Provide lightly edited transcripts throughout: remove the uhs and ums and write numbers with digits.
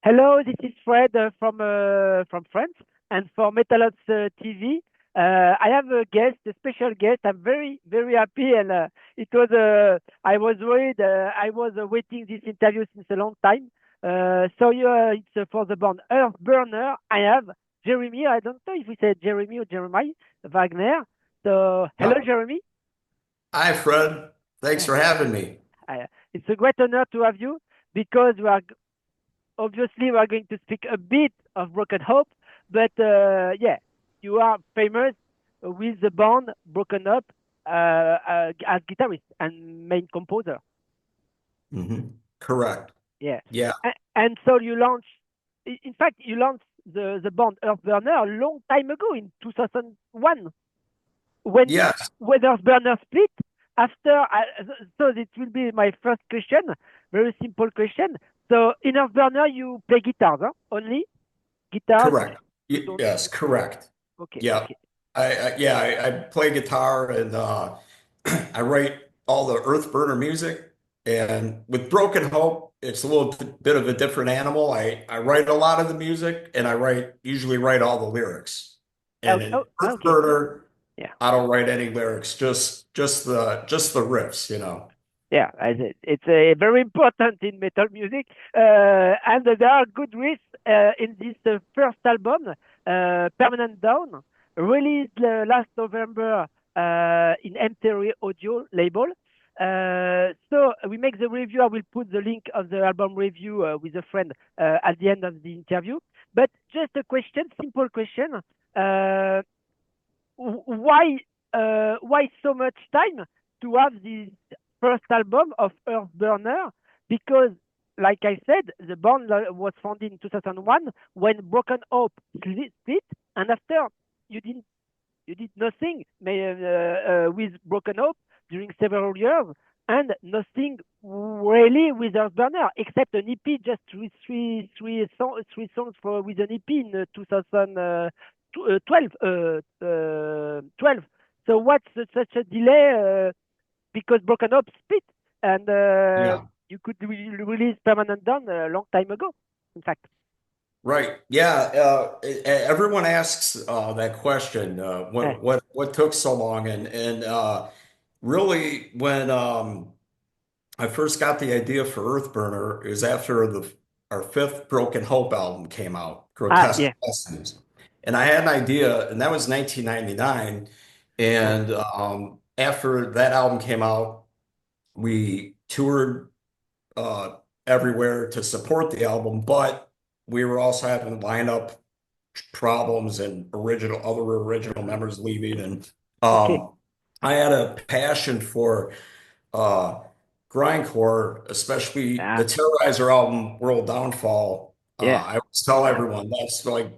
Hello, this is Fred from France, and for Metalots TV. I have a guest, a special guest. I'm very happy, and it was. I was worried. I was waiting this interview since a long time. It's for the band Earthburner. I have Jeremy. I don't know if we said Jeremy or Jeremiah Wagner. So hello, Yeah. Jeremy. Hi, Fred. Thanks Uh, for having me. it's a great honor to have you because obviously we are going to speak a bit of Broken Hope, but yeah, you are famous with the band Broken Up as guitarist and main composer. Correct. Yeah, Yeah. and so you launched. In fact, you launched the band Earthburner a long time ago in 2001 when Yes. Earthburner split. So it will be my first question. Very simple question. So in Earthburner, you play guitars, huh? Only guitars. Correct. You don't. Yes, correct. Okay, Yeah. okay. I play guitar and I write all the Earthburner music. And with Broken Hope, it's a little bit of a different animal. I write a lot of the music and usually write all the lyrics. And Okay, in oh, okay. Earthburner, Yeah, I don't write any lyrics, just the riffs, you know. yeah. It's a very important in metal music, and there are good riffs in this first album, Permanent Down, released last November in Empty Audio label. So we make the review. I will put the link of the album review with a friend at the end of the interview. But just a question, simple question. Uh, why so much time to have this first album of Earthburner? Because, like I said, the band was founded in 2001 when Broken Hope split, and after you didn't you did nothing with Broken Hope during several years, and nothing really with Earthburner except an EP, just three songs for with an EP in 2012. 12. So what's such a delay? Because Broken Up split, and Yeah. you could release Permanent Down a long time ago. In fact, Right. Yeah. Everyone asks that question. Eh, What took so long? And really, when I first got the idea for Earthburner, it was after the our fifth Broken Hope album came out, Grotesque yeah, Lessons, and I had an idea, and that was 1999. oh, And after that album came out, we toured uh, everywhere to support the album, but we were also having lineup problems and other original members leaving. And okay, um, I had a passion for uh, grindcore, especially the ah, Terrorizer album, World Downfall. yeah, I always tell ah, everyone that's like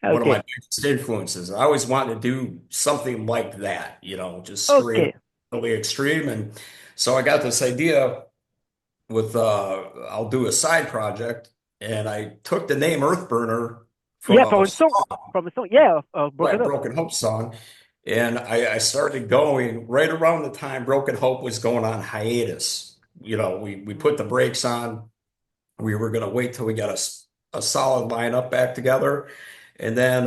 one of okay, my biggest influences. I always wanted to do something like that, just straight up okay, really extreme. And so I got this idea with I'll do a side project, and I took the name Earthburner from yeah, a song, from a song, yeah, of Broken right, Up, Broken Hope song, and I started going right around the time Broken Hope was going on hiatus. We put the mm, brakes on. We were going to wait till we got a solid lineup back together, and then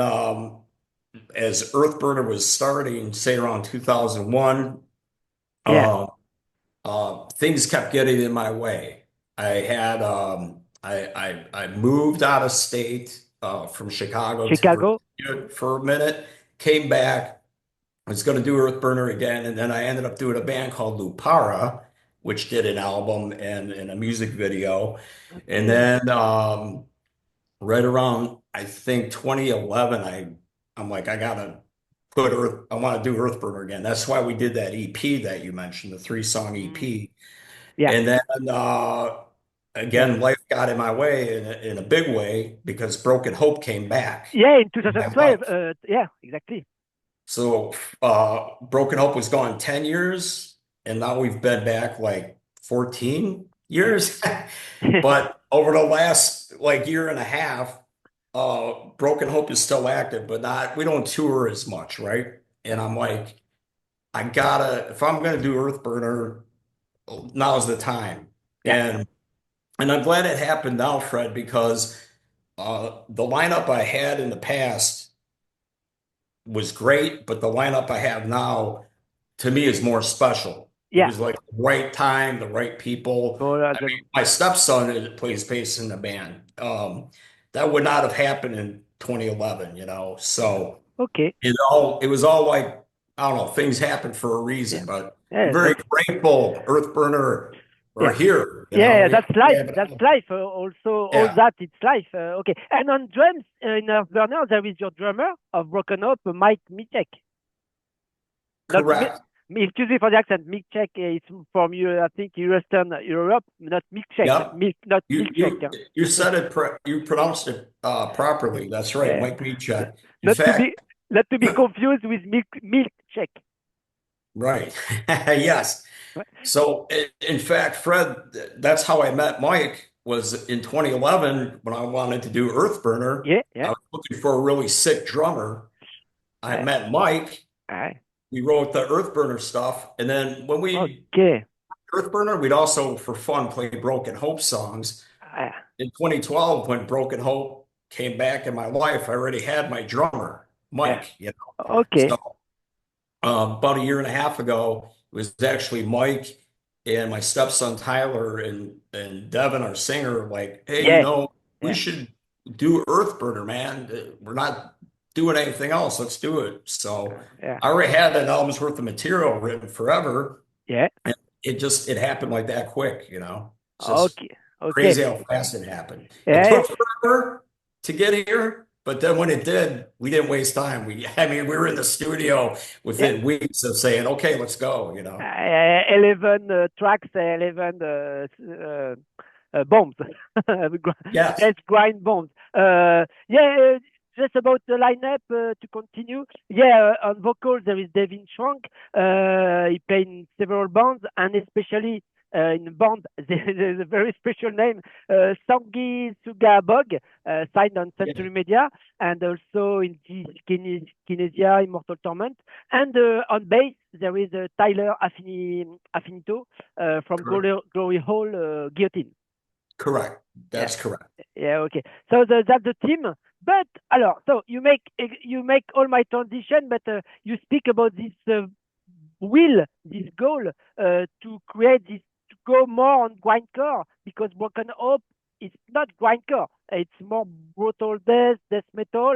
as Earthburner was starting, say around 2001, yeah, um, things kept getting in my way. I moved out of state from Chicago to Chicago, Virginia for a minute, came back, was going to do Earthburner again, and then I ended up doing a band called Lupara, which did an album and a music video. And okay, then right around I think 2011, I'm like I gotta I want to do Earthburner again. That's why we did that EP that you mentioned, the three-song mm, EP. yeah, And then yeah, again, life got in my way in a big way because Broken Hope came back yeah, in in my 2012, life. yeah, exactly. So Broken Hope was gone 10 years, and now we've been back like 14 Yeah. years. But over the last like year and a half, Broken Hope is still active, but not we don't tour as much, right? And I'm like, I gotta if I'm gonna do Earthburner, now's the time. Yeah. And I'm glad it happened now, Fred, because The lineup I had in the past was great, but the lineup I have now to me is more special. It Yeah. was like the right time, the right people. So I mean, my stepson plays bass in the band. That would not have happened in 2011, you know. So okay. it was all like, I don't know, things happen for a reason, Yeah. but I'm Yeah. very grateful Earthburner are Yeah. here, you know. Yeah, Yeah, that's we life. have an That's album. life. Also, all Yeah, that it's life. Okay. And on drums in Earthburner, there is your drummer of Broken Up, Mike Michek. Not correct. excuse me for the accent. Michek is from you, I think, Western Europe. Not milkshake. Yep. Not You milkshake. you you said it you pronounced it properly. That's right, Yeah. Mike Meachuk. In Not to be fact, not to be confused with milkshake. right. Yes. So in fact, Fred, that's how I met Mike was in 2011 when I wanted to do Earthburner. Yeah. I Yeah. was looking for a really sick drummer. I Uh, met Mike. uh, We wrote the Earthburner stuff, and then when we okay. Earthburner, we'd also for fun play Broken Hope songs. Uh, In 2012, when Broken Hope came back in my life, I already had my drummer, yeah. Mike, you know. Okay. So about a year and a half ago, it was actually Mike and my stepson Tyler and Devin, our singer, like, hey, you Yeah. know, we Yeah. should do Earthburner, man. We're not doing anything else. Let's do it. So Yeah. I already had an album's worth of material written forever. Yeah. And it happened like that quick, you know. It's just Okay. Okay. crazy how fast it happened. It Yeah. took forever to get here, but then when it did, we didn't waste time. I mean, we were in the studio Yeah. within weeks of saying, "Okay, let's go," you know. 11 tracks, 11 bombs. Yes. Let's grind bombs. Yeah, just about the lineup to continue. Yeah, on vocals there is Devin Schwank. He played in several bands, and especially in a band, there's a very special name, Sangi Sugabog, signed on Yeah. Century Media, and also in Kinesia, Immortal Torment. And on bass, there is Tyler Affinito from Correct. Glory Hall Guillotine. Correct. Yeah, That's correct. yeah, okay. So that's the team. But alors, so you make all my transition, but you speak about this this goal to create this to go more on grindcore because Broken Hope is not grindcore. It's more brutal death metal,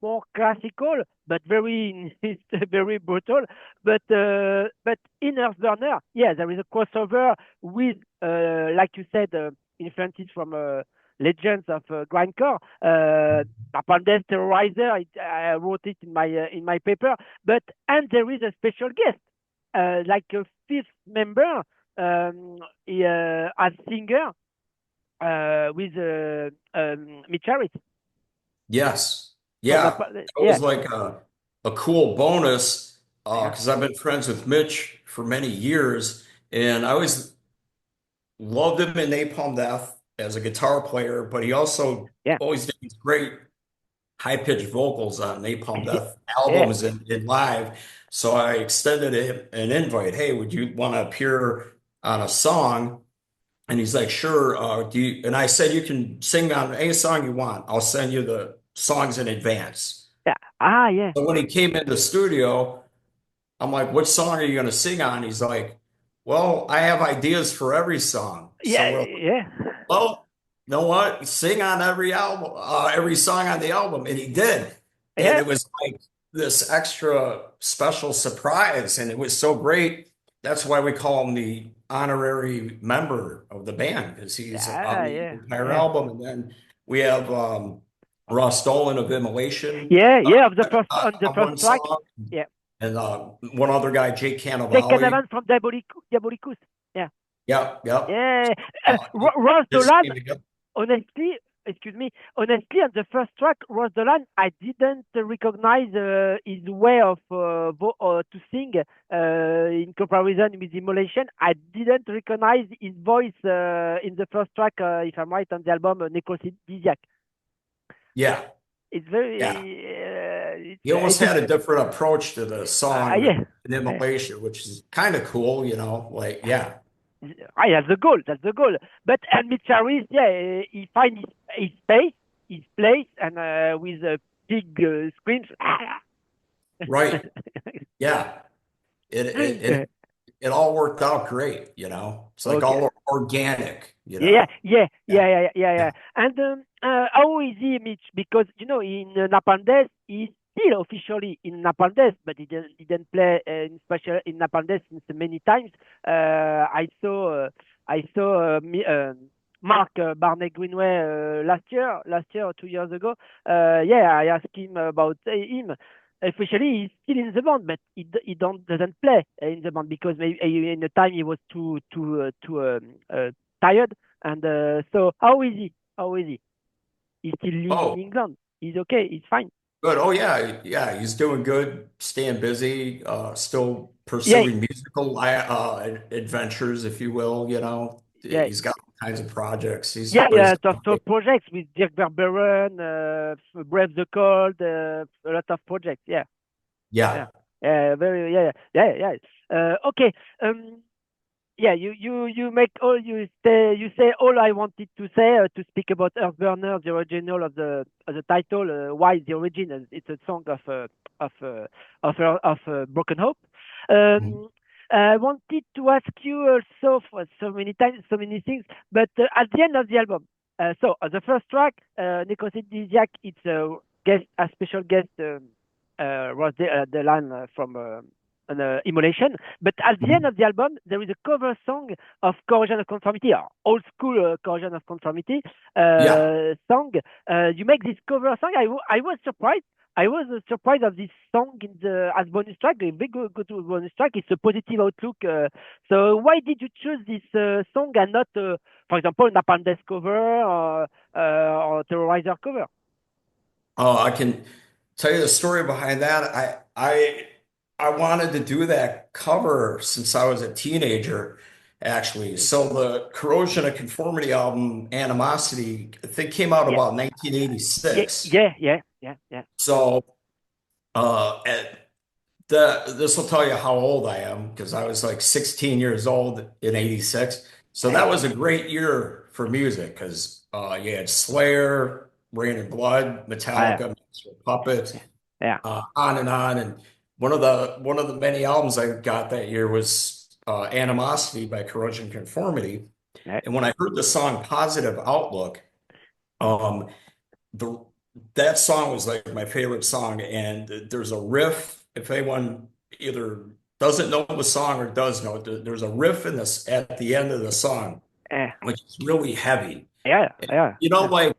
more classical, but very it's very brutal. But in Earthburner, yeah, there is a crossover with, like you said, influences from legends of grindcore. Napalm Terrorizer, I wrote it in my paper. But and there is a special guest, like a fifth member, as singer with Mitch Harris Yes. from Yeah. That yeah. was like a cool bonus Yeah. because I've been friends with Mitch for many years, and I always loved him in Napalm Death as a guitar player, but he also Yeah. always did these great high-pitched vocals on Napalm Death Yeah. albums and live. So I extended him an invite. Hey, would you want to appear on a song? And he's like, sure. Do you? And I said, you can sing on any song you want. I'll send you the songs in advance. Yeah. Ah, yeah. So when he came in the studio, I'm like, what song are you going to sing on? He's like, well, I have ideas for every song. So Yeah. we're Yeah. well, you know what? Sing on every album, every song on the album. And he did. And Yeah. it was like this extra special surprise. And it was so great. That's why we call him the honorary member of the band, because he's on Yeah. the Yeah. entire Yeah. album. And then we have Ross Dolan of Immolation Yeah. Yeah. On the on first one track. song. Yeah. And one other guy, Jake Take Cannavale. Canavan from Diabolicus. Yeah. Yep, yep. Yeah. Ross This Dolan, came together. honestly, excuse me, honestly, on the first track, Ross Dolan, I didn't recognize his way of to sing in comparison with Immolation. I didn't recognize his voice in the first track, if I'm right, on the album Necrophiliac. Yeah, It's yeah. very, He almost it's a, had a different approach to the song yeah. in Immolation, which is kind of cool, you know. Like, yeah, That's the goal. That's the goal. But and Mitch Harris, yeah, he find his space. place and with big screams. Right. Yeah. It it all worked out great, you know. It's like Okay. all organic, you Yeah, know. yeah, Yeah. yeah, yeah, yeah, Yeah. yeah. And how is he, Mitch? Because in Napalm he's still officially in Napalm, but he didn't play in special in Napalm since many times. I saw Mark Barney Greenway last year or 2 years ago. Yeah, I asked him about him. Especially, he's still in the band, but he doesn't play in the band because maybe in the time he was too tired. And so, how is he? How is he? He still live in Oh, England. He's okay. He's fine. good. Oh yeah, yeah. He's doing good, staying busy, still Yeah, pursuing musical adventures, if you will. You know, yeah, he's got all kinds of projects. yeah, But he's yeah. Top projects with Dirk Verberen, Brave the Cold, a lot of projects. Yeah, yeah, yeah. very, yeah, yeah, yeah. Okay. Um, yeah, you make all you say all I wanted to say to speak about Earthburner, the original of the title. Why the origin? It's a song of uh, of Broken Hope. Mhm. Um, I wanted to ask you also for so many times, so many things, but at the end of the album, the first track, Necrophiliac, it's a special guest wrote the line from an immolation. But at the end Mhm. of the album, there is a cover song of Corrosion of Conformity, or old school Corrosion of Conformity Yeah. song. You make this cover song. I was surprised. I was surprised of this song in the as bonus track. A big good bonus track. It's a positive outlook. So why did you choose this song and not, for example, Napalm Death cover or Terrorizer cover? Oh, I can tell you the story behind that. I wanted to do that cover since I was a teenager, actually. So the Corrosion of Conformity album, Animosity, I think came out Yeah, about yeah, 1986. yeah, yeah, yeah, yeah. So this will tell you how old I am because I was like 16 years old in 86. So Eh? that was a great year for music because you had Slayer, Rain and Blood, Yeah, Metallica, Master of Puppets, yeah, yeah, on and on. And one of the many albums I got that year was Animosity by Corrosion Conformity. yeah, And when I heard the song Positive Outlook, um, the that song was like my favorite song. And there's a riff. If anyone either doesn't know the song or does know it, there's a riff in this at the end of the song, yeah, which is really heavy. yeah, yeah, You know, yeah,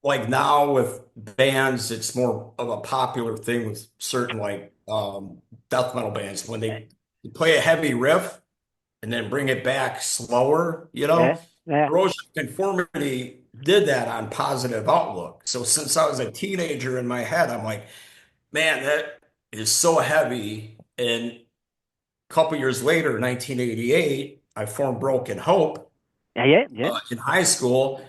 like now with bands, it's more of a popular thing with certain like death metal bands when they play a heavy riff and then bring it back slower, you know. yeah, yeah, Corrosion Conformity did that on Positive Outlook. So since I was a teenager in my head, I'm like, man, that is so heavy. And a couple years later, 1988, I formed Broken Hope yeah, yeah, yeah, in high school.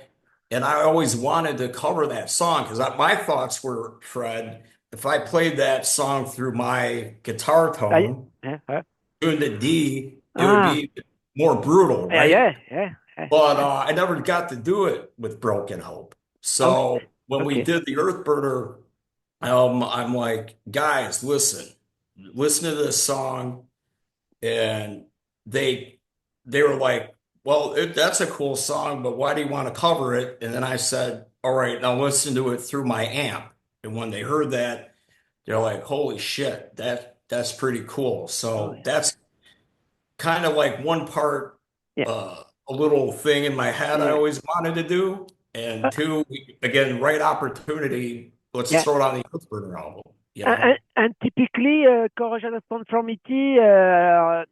And I always wanted to cover that song because my thoughts were, Fred, if I played that song through my guitar yeah, tone, yeah, yeah. doing the D, it would Ah, be more brutal, yeah, right? yeah, yeah, yeah, But yeah. I never got to do it with Broken Hope. Okay, So when we okay. did the Earthburner, I'm like, guys, listen to this song, and they they were like, well, that's a cool song, but why do you want to cover it? And then I said, all right, now listen to it through my amp. And when they heard that, they're like, holy shit, that's pretty cool. Oh, So yeah, that's kind of like one part, yeah, a little thing in my head I yeah, always wanted to do, and two, again, right opportunity. Let's yeah. throw it on the Earthburner album, you And, know? and typically, corrosion of conformity and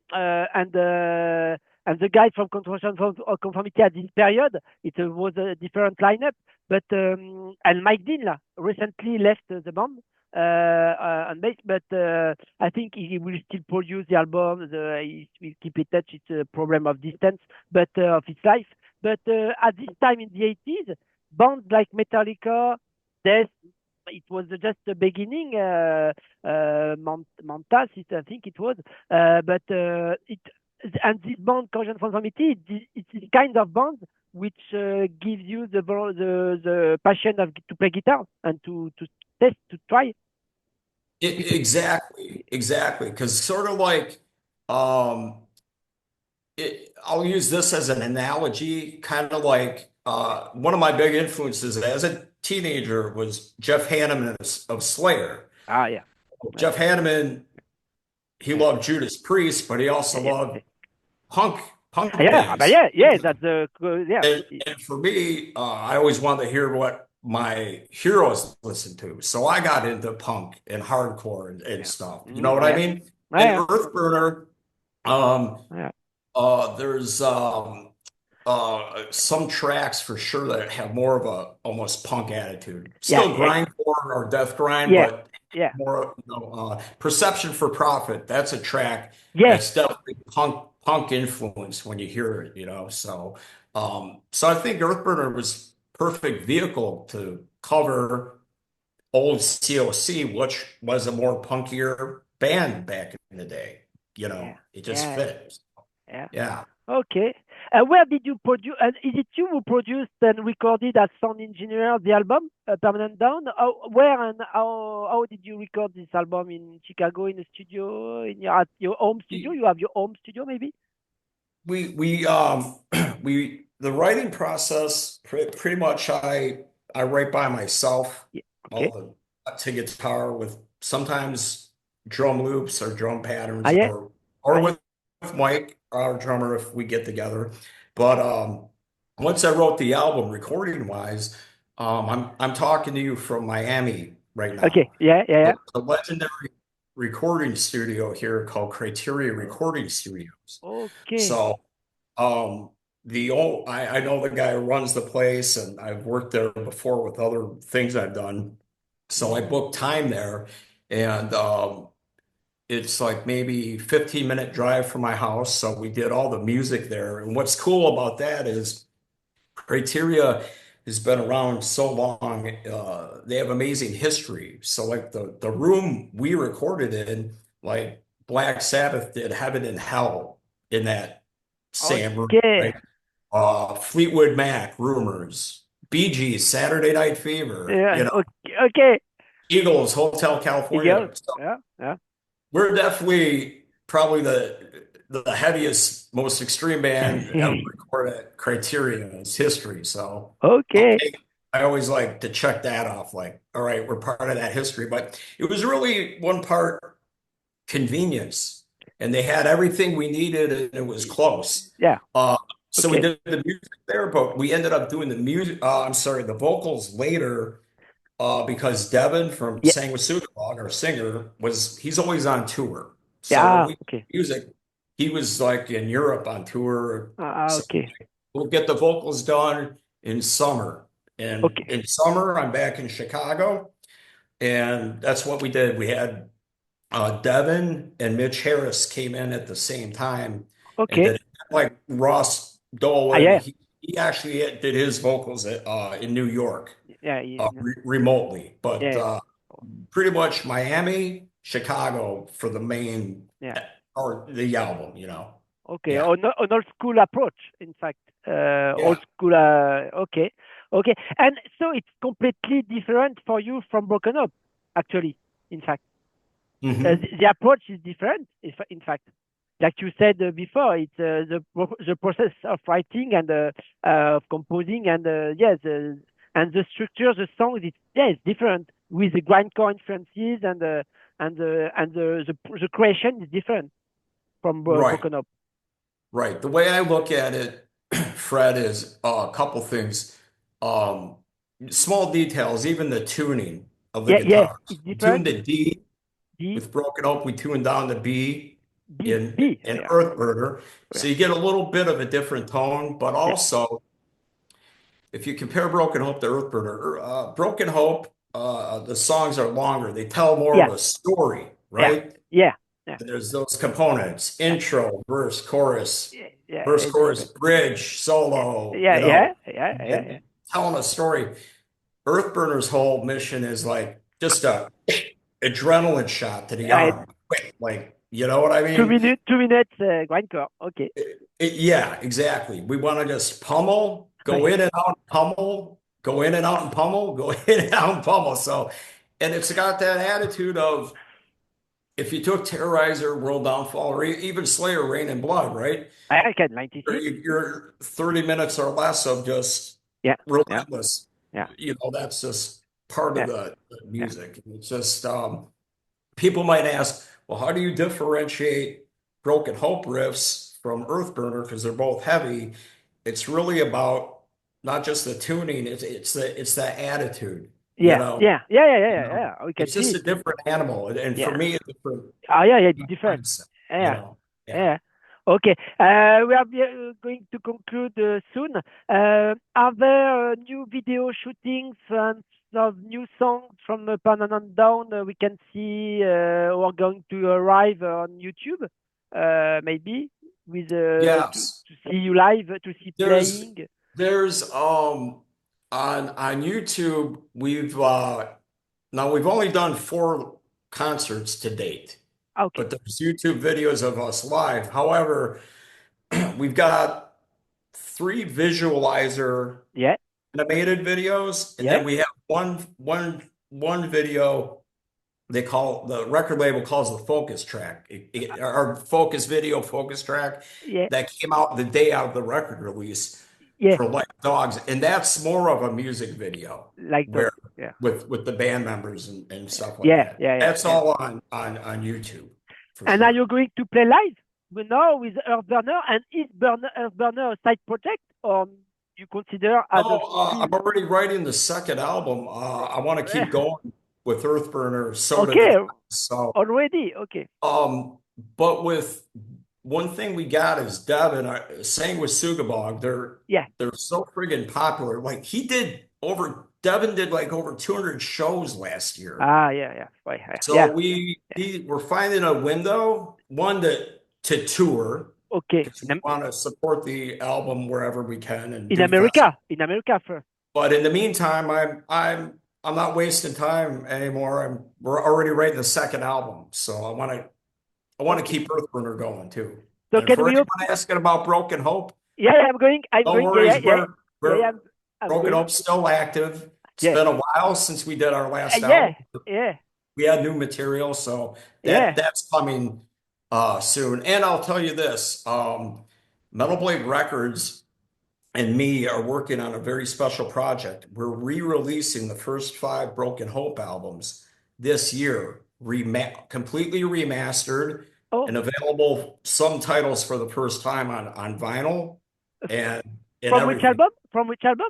the guy from of conformity at this period, it was a different lineup. But and Mike Dean recently left the band on bass, but I think he will still produce the album. He will keep in touch. It's a problem of distance, but of his life. But at this time in the 80s, bands like Metallica, Death, it was just the beginning. Mantas, I think it was, but it and this band Corrosion Conformity, it's this kind of band which gives you the passion of to play guitar and to test to try. Exactly. Because sort of like, um, I'll use this as an analogy, kind of like one of my big influences as a teenager was Jeff Hanneman of Slayer. Ah, yeah, yeah, Jeff Hanneman, he yeah, loved Judas Priest, but he also yeah, loved punk punk yeah, but bands. yeah. That's the yeah, And for me, I always wanted to hear what my heroes listened to. So I got into punk and hardcore and yeah, stuff. You know what I yeah, mean? And yeah, Earthburner, um, yeah, there's some tracks for sure that have more of a almost punk attitude. yeah, Still yeah, grindcore or death grind, yeah, but yeah, more, Perception for Profit. That's a track yeah, that's definitely punk influence when you hear it. So I think Earthburner was perfect vehicle to cover old COC, which was a more punkier band back in the day. yeah, It just yeah, fits. yeah. Yeah. Okay. Where did you produce? And is it you who produced and recorded as sound engineer the album Permanent Down? Where and how did you record this album in Chicago in a studio in your at your home studio? You have your home studio maybe? We we the writing process pretty much I write by myself Yeah. Okay. all to guitar with sometimes drum loops or drum Ah patterns yeah. or Ah yeah. with Mike, our drummer, if we get together. But once I wrote the album recording wise, I'm talking to you from Miami right Okay. now. Yeah. Yeah. Yeah. The legendary recording studio here called Criteria Recording Studios. Okay. So I know the guy who runs the place, and I've worked there before with other things I've done. So I booked time there, and it's like maybe 15-minute drive from my house. So we did all the music there. And what's cool about that is Criteria has been around so long. They have amazing history. So like the room we recorded in, like Black Sabbath did Heaven and Hell in that same room, Okay. right? Fleetwood Mac, Rumors, Bee Gees, Saturday Night Fever, Yeah. Okay. Okay. Eagles, Hotel Yeah. California. So Yeah. Yeah. we're definitely probably the heaviest, most extreme band ever recorded at Criterion's history. So I'll Okay. take, I always like to check that off. Like, all right, we're part of that history. But it was really one part convenience, and they had everything we needed, and it was close. Yeah. Uh, so we Okay. did the music there, but we ended up doing the music. I'm sorry, the vocals later because Devin from Yeah. Sang with Sudafog, our singer, he's always on tour. So when Yeah. we Okay. music, he was like in Europe on tour. So Okay. we'll get the vocals done in summer. And Okay. in summer, I'm back in Chicago. And that's what we did. We had Devin and Mitch Harris came in at the same time and Okay. did like Ross Ah Dolan. yeah. He actually did his vocals in New York Yeah. remotely, but Yeah. pretty much Miami, Chicago for the main Yeah. or the album. Okay. Yeah, An old school approach, in fact. Old yeah. school. Okay. Okay. And so it's completely different for you from Broken Up, actually. In fact, Hmm. the approach is different. In fact, like you said before, it's the process of writing and of composing and yes, and the structure, the songs. It's different with the grindcore influences and the creation is different from Right, Broken Up. right. The way I look at it, Fred, is a couple things. Um, Small details, even the tuning of the Yeah, yeah, guitars. it's We tuned different. to D D, with Broken Oak. We tuned down to B B, in B. in Yeah, Earthburner, yeah, so you get a little bit of a different tone. But yeah, also, if you compare Broken Hope to Earthburner, Broken Hope, the songs are longer. They tell more yeah, of a story, yeah, right? yeah, yeah, And there's those components: yeah, intro, yeah, yeah, verse, it's chorus, different. bridge, Yeah, solo. yeah, yeah, yeah, yeah, yeah. And telling a story. Earthburner's whole mission is like just a adrenaline shot to the Right. arm, quick, like you know what I Two mean? minutes, 2 minutes, grindcore. Okay. Yeah, exactly. We want to just pummel go in and out and pummel, go in and out and pummel, go in and out and pummel. So, and it's got that attitude of if you took Terrorizer, World Downfall, or even Slayer, Rain and Blood, right? I can 96. You're 30 minutes or less of just Yeah, yeah, relentless. yeah, That's just part of yeah, the yeah, music. It's just people might ask, well, how do you differentiate Broken Hope riffs from Earthburner because they're both heavy? It's really about not just the tuning, it's the attitude, yeah, yeah, yeah, yeah, yeah, yeah. We can It's see just it. a different animal. And for Yeah. me, a different Yeah, yeah, it's different. mindset, Yeah, Yeah. yeah. Okay. We are going to conclude soon. Are there new video shootings and of new songs from Pan and Down we can see or going to arrive on YouTube? Maybe with Yes. to see you live, to see There's playing. there's on YouTube we've only done 4 concerts to date, Okay. but there's YouTube videos of us live. However, we've got 3 visualizer Yeah. animated videos, and Yeah. then we have one video the record label calls the focus track, our focus video focus track Yeah. that came out the day out of the record release Yeah. for Like Dogs, and that's more of a music video Like where dogs. Yeah. with the band members and stuff like Yeah. that. Yeah. Yeah. That's Yeah. all on YouTube for And are sure. you going to play live? We know with Earthburner, and is Earthburner a side project, or you consider as a No, full? I'm already writing the second album. I want to keep going with Earthburner, Soda Okay, Guitar. So, already. Okay. um, but with one thing we got is Devin, same with Sugabog. Yeah. They're so friggin' popular. Like Devin did like over 200 shows last year. Ah, yeah, yeah, right, yeah, So yeah. we're finding a window, one to tour Okay. because we want to support the album wherever we can and In do festivals. In America first. But in the meantime, I'm not wasting time anymore. We're already writing the second album, so I want to Okay. keep Earthburner going too. So And can for we hope? anyone asking about Broken Hope, Yeah, yeah, I'm going. I'm no going. Yeah, yeah, worries. yeah, yeah, yeah. We're I'm Broken going. Hope's still active. It's Yeah, been a while since we did our last yeah, album. yeah, We had new material, so yeah. that's coming soon. And I'll tell you this, Metal Blade Records and me are working on a very special project. We're re-releasing the first 5 Broken Hope albums this year, completely remastered Oh, and available some titles for the first time on vinyl and from which everything. album? From which album?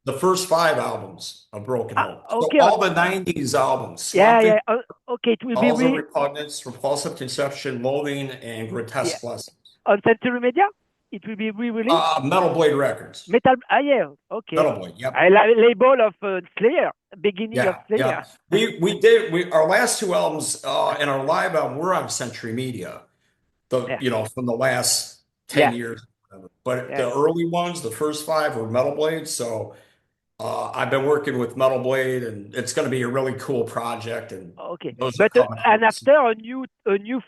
The first 5 albums of Broken Hope. So Okay. all the 90s albums, Yeah, Swamp Thing, yeah. Okay, it will be Balls of Repugnance, Repulsive Conception, Loathing, and yeah, Grotesque Blessings. on Century Media. It will be re-released. Metal Blade Records. Metal. Ah, yeah. Okay. Metal Blade, yep. I label of Slayer, beginning of Yeah, Slayer. yeah. We our last 2 albums and our live album we're on Century Media. Yeah, From the last yeah, 10 years. But yeah. the early ones, the first 5 were Metal Blade. So I've been working with Metal Blade and it's going to be a really cool project. And Okay, those are but coming and out. after a new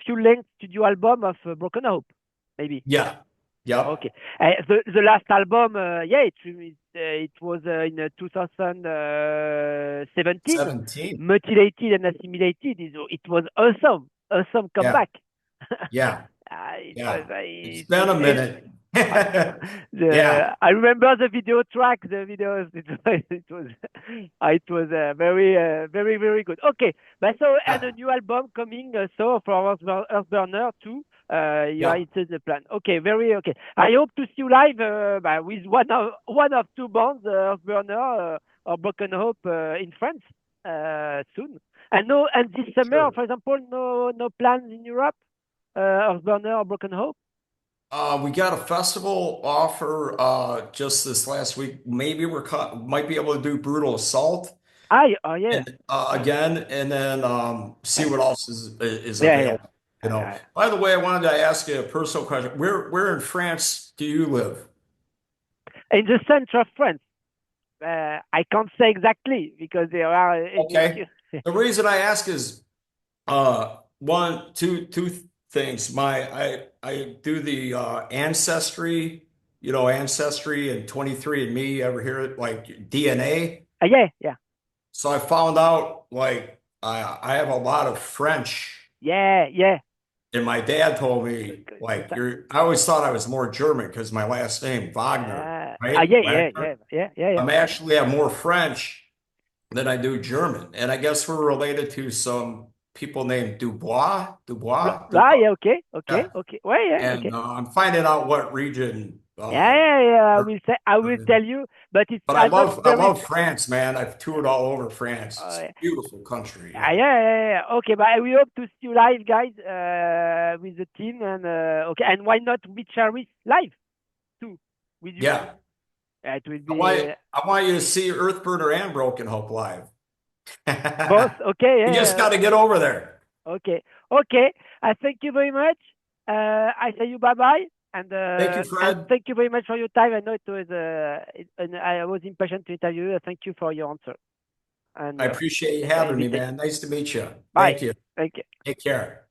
full length studio album of Broken Hope, maybe. Yeah. Yep. Okay, the last album, yeah, it was in 2017, 17. Mutilated and Assimilated. It was awesome Yeah. comeback. Yeah. Yeah. It's It been was a minute. Yeah. I remember the video track, the videos. It was very very good. Okay, but so and Yeah. a new album coming. So for Earthburner too. Yeah, Yeah. it's in the plan. Okay, very okay. I hope to see you live with one of 2 bands, Earthburner or Broken Hope in France soon. And no, and this summer, Sure. for example, no plans in Europe, Earthburner or Broken Hope. We got a festival offer just this last week. Maybe might be able to do Brutal Assault Oh yeah, and again, and then see what else is yeah, yeah. available. By the way, I wanted to ask you a personal question. Where in France do you live? In the center of France. I can't say exactly because there are. Okay. The reason I ask is two things. I do the ancestry Ancestry and 23andMe. Ever hear it? Like DNA. Yeah, yeah, So I found out like I have a lot of French, yeah, yeah. and my dad told me Good, good like time. you're. I always thought I was more German because my last name Wagner, right? Yeah, yeah, Wagner. yeah, yeah, yeah, yeah. I'm actually have more French than I do German, and I guess we're related to some people named Dubois, Dubois, Dubois. Yeah, okay, okay, Yeah. okay. Well, yeah, And okay. I'm finding out what region. Yeah, yeah, yeah. I will tell you, but it's But I I'm not love I very. love France, man. I've toured all over France. It's a Yeah. beautiful country. Yeah, Yeah. yeah, yeah, yeah. Okay, but we hope to see you live, guys, with the team, and okay, and why not guitarist live too with you? Yeah. It will I be want I want you to see Earthburner and Broken Hope live. both. Okay, You just yeah, got to get over there. okay, okay. I thank you very much. I say you bye bye, Thank you, and Fred. thank you very much for your time. I know it was and I was impatient to interview you. Thank you for your answer and I appreciate you having me, invitation. man. Nice to meet you. Bye. Thank you. Thank you. Take care.